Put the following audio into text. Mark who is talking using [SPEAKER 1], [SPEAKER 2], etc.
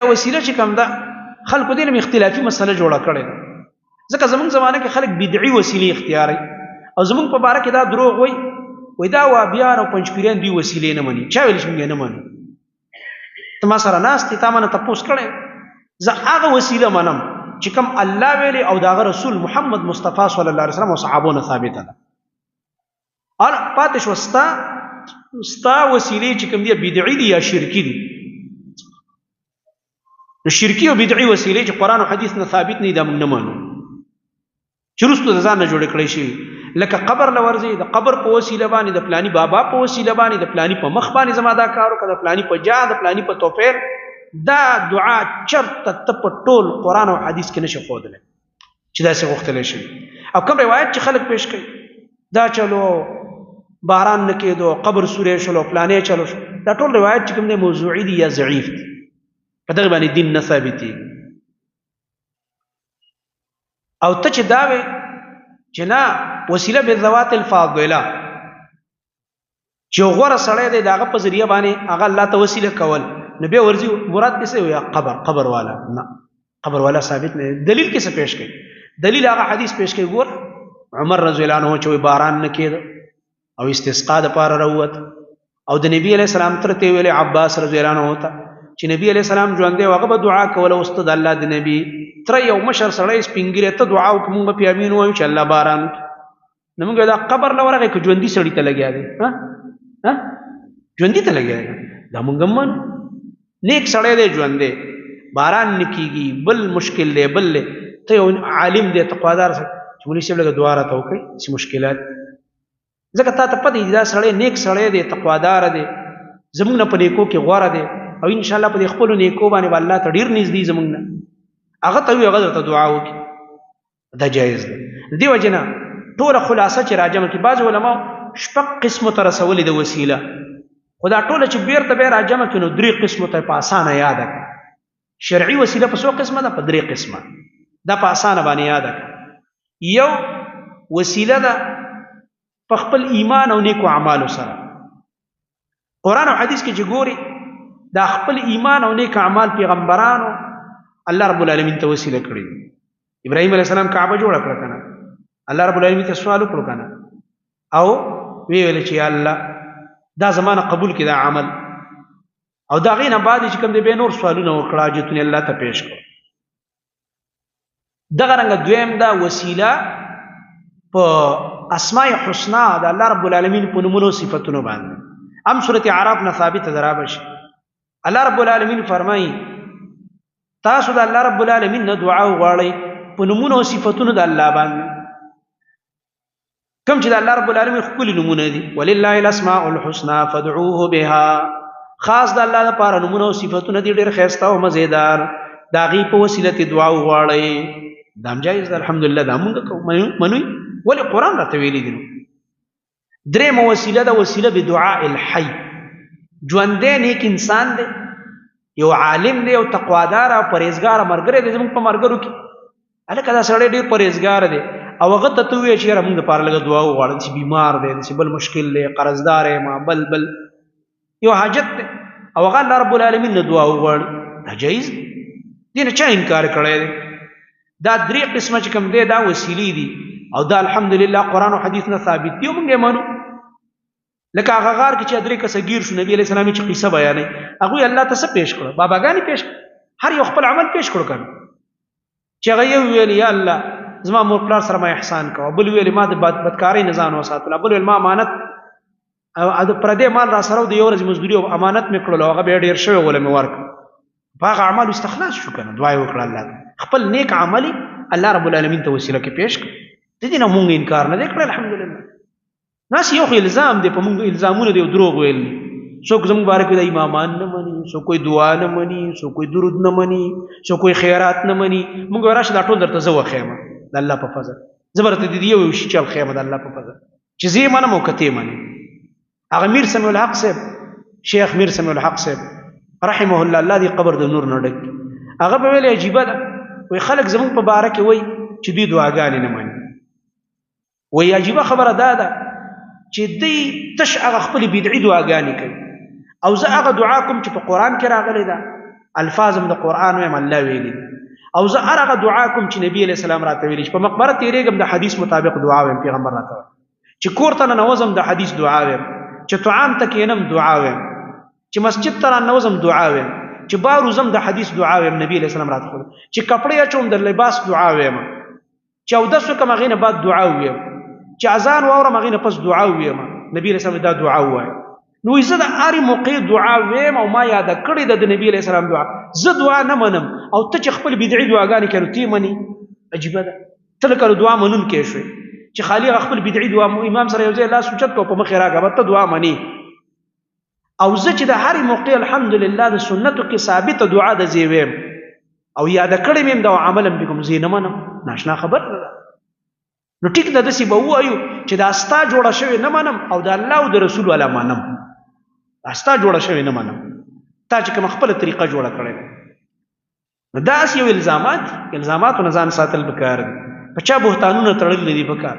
[SPEAKER 1] وسیله چې کوم ده خلکو دې له اختلافي مسله جوړه کړې ده ځکه زمونږ زمانه کې خلک بدعي وسیلې اختیاري او زمونږ په باره کې دا دروغ وای دا وابیان او پنځپیران دوی وسیلې نه مني چا ویل چې موږ نه منو ته ما سره ناست تا مانه تپوس کړې زه هغه وسیله منم چې کوم الله ویلي او داغه رسول محمد مصطفی صلی الله علیه وسلم او صحابونو ثابته ده ال پاتې شو ستا وسیلې چې کوم دي بدعي دي یا شرکی دي شرکی او بدعي وسیلې چې قران او حديث نه ثابت نه دي موږ نه منو چې رسول ځان نه جوړ کړی شي لکه قبر لورځي د قبر په وسیله باندې د پلاني بابا په وسیله باندې د پلاني په مخ باندې زما دا کارو کړه د پلاني په جا د پلاني په توفیر دا دعا چرته ته په ټول قران او حديث کې نشي خودله چې دا څه غوښتل شي او کوم روایت چې خلک پیش کوي دا چلو باران نه کېدو قبر سورې شلو پلانې چلو دا ټول روایت چې کوم دي موضوعي دي یا ضعیف دي په دغه باندې دین نه ثابتي او ته چې دا وې چې نه وسیله بالذوات الفاضله چې غوړه سړی دی داغه په ذریعہ باندې هغه الله ته وسیله کول نبی ورزي مراد څه وي قبر والا نه قبر والا ثابت نه دلیل کې څه پیش کړي دلیل هغه حدیث پیش کړي ګور عمر رضی الله عنه چې باران نه کېد او استسقا د پاره راوت او د نبی علیہ السلام ترته ویل عباس رضی الله عنه ته چې نبی علیہ السلام ژوند دی هغه به دعا کوله او استاد الله د نبی تر یو مشر سړی سپینګری ته دعا وکړو په امین وایو چې الله باران نو موږ دا قبر لورغه کې ژوندۍ سړی ته لګیا دی ها ژوندۍ ته لګیا دی دا موږ من نیک سړی دی ژوند دی باران نکېږي بل مشکل دی بل ته یو عالم دی تقوادار چې ولې شي لګه دعا راته وکړي چې مشکلات ځکه تا ته پدې دا سړی نیک سړی دی تقوادار دی زموږ نه په نیکو کې غوړه دی او ان شاء الله په خپل نیکو باندې الله ته ډیر نږدې زموږ نه هغه ته هغه ته دعا وکړي دا جایز دی دیو جنا ټول خلاصه چې راجم کې بعض علما شپږ قسمه تر رسول د وسیله خدا ټول چې بیرته به راجم کې نو درې قسمه ته په اسانه یاد کړه شرعي وسیله په څو قسمه ده په درې قسمه دا په اسانه باندې یاد کړه یو وسیله ده په خپل ایمان او نیکو اعمال سره قران او حديث کې چې ګوري دا خپل ایمان او نیک اعمال پیغمبرانو الله رب العالمین ته وسیله کړی ابراهیم علیه السلام کعبه جوړ کړه کنه الله رب العالمین ته سوال وکړو کنه او ویل چې الله دا زمانه قبول کړه عمل او دا غینه بعد چې کوم دی به نور سوالونه وکړه چې الله ته پیش کړ دغه رنګ دویم دا وسیله په اسماء الحسنا د الله رب العالمین په نومونو صفاتونو باندې ام سورته اعراف نه ثابت درابش الله رب العالمین فرمایي تاسو د الله رب العالمین نه دعا وغواړئ په نومونو او صفاتونو د الله باندې کوم چې د الله رب العالمین خپل نومونه دي ولله الاسماء الحسنى فادعوه بها خاص د الله لپاره نومونه او صفاتونه دي ډېر ښایسته او مزیدار داغي په وسیله دعا وغواړئ دام جایز الحمدلله دا موږ منوي ولې قران راته ویلي دي درې مو وسیله د وسیله به دعاء الحي ژوند نیک انسان دی یو عالم دی او تقوادار او پرهیزګار مرګره دی زموږ په مرګرو کې الکه دا سړی ډیر پرهیزګار دی او هغه ته وی چې موږ د پاره لګه دعا وغواړو چې بیمار دی چې بل مشکل دی قرضدار ما بل یو حاجت دی او هغه الله رب العالمین نه دعا وغواړي دا جایز دی نه چا انکار کړی دی دا درې قسمه چې کوم دی دا وسیلې دي او دا الحمدلله قران او حديث نه ثابت دي موږ یې منو لکه هغه غار کې چې درې کسګیر شو نبی علیہ السلام چې قصه بیانې هغه الله ته څه پیش کړو باباګانی پیش هر یو خپل عمل پیش کړو کنه چې هغه ویل یا الله زما مور پلار سره ما احسان کوه بل ویل ما د بدکاری نه ځان وساتل بل ویل ما امانت او د پردې مال را سره د یو ورځ مزدوري او امانت مې کړل هغه به ډیر شوی ولې مې ورک هغه اعمال استخلاص شو کنه دعا وکړه الله خپل نیک عملي الله رب العالمین ته وسیله کې پیش کړ د دې نه مونږ انکار نه وکړ الحمدلله ناس یو الزام دی په مونږ الزامونه دی دروغ ویل څوک زموږ بارے کې د امامان نه مني څوک کوئی دعا نه مني څوک کوئی درود نه مني څوک کوئی خیرات نه مني مونږ راشه دا ټول درته زو خیمه د الله په فضل زبرته دي یو شي چل خیمه د الله په فضل چې زی منه مو کته مني هغه میر سمو الحق صاحب شیخ میر سمو الحق صاحب رحمه الله الله دې قبر د نور نه ډک هغه په ویل عجیب ده وي خلک زموږ په بارے کې وای چې دوی دعاګانې نه مني وای عجیب خبره ده چې دی تش هغه خپل بدعي دعاګانې کوي او زه هغه دعا کوم چې په قران کې راغلي ده الفاظ هم د قران وایم الله ویلي او زه هغه دعا کوم چې نبی علیہ السلام راته ویلي په مقبره تیرېږم د حدیث مطابق دعا وایم پیغمبر راته چې کور ته ننوځم د حدیث دعا وایم چې طعام ته کېنم دعا وایم چې مسجد ته راننوځم دعا وایم چې باروزم د حدیث دعا وایم نبی علیہ السلام راته چې کپڑے اچوم د لباس دعا وایم چې اودس وکم هغې نه بعد دعا ووایم چې اذان واورم هغې نه پس دعا ووایم نبی علیہ السلام دا دعا ووایه نو زه د هرې موقع دعا ویم او ما یاده کړې ده د نبي علیه السلام دعا زه دعا نه منم او ته چې خپل بدعي دعاګانې کوې نو ته یې منې عجیبه ده ته لکه دعا منونکی شوې چې خالي هغه خپل بدعي دعا امام سره یو ځای لاس اوچت کړه په مخې راږه به ته دعا منې او زه چې د هرې موقع الحمدلله د سنتو کې ثابته دعا د زه ویم او یاده کړې مې یم دا عمل هم پې کوم زه یې نه منم ناشنا خبر نه ده نو ټیک ده داسې به ووایو چې دا ستا جوړه شوې نه منم او د الله او د رسول والا منم ستا جوړه شوې نه منم تا چې کوم خپله طریقه جوړه کړې ده نو داسې یو الزاماتو نه ځان ساتل پکار دي په چا بهتانونه تړلي دي پکار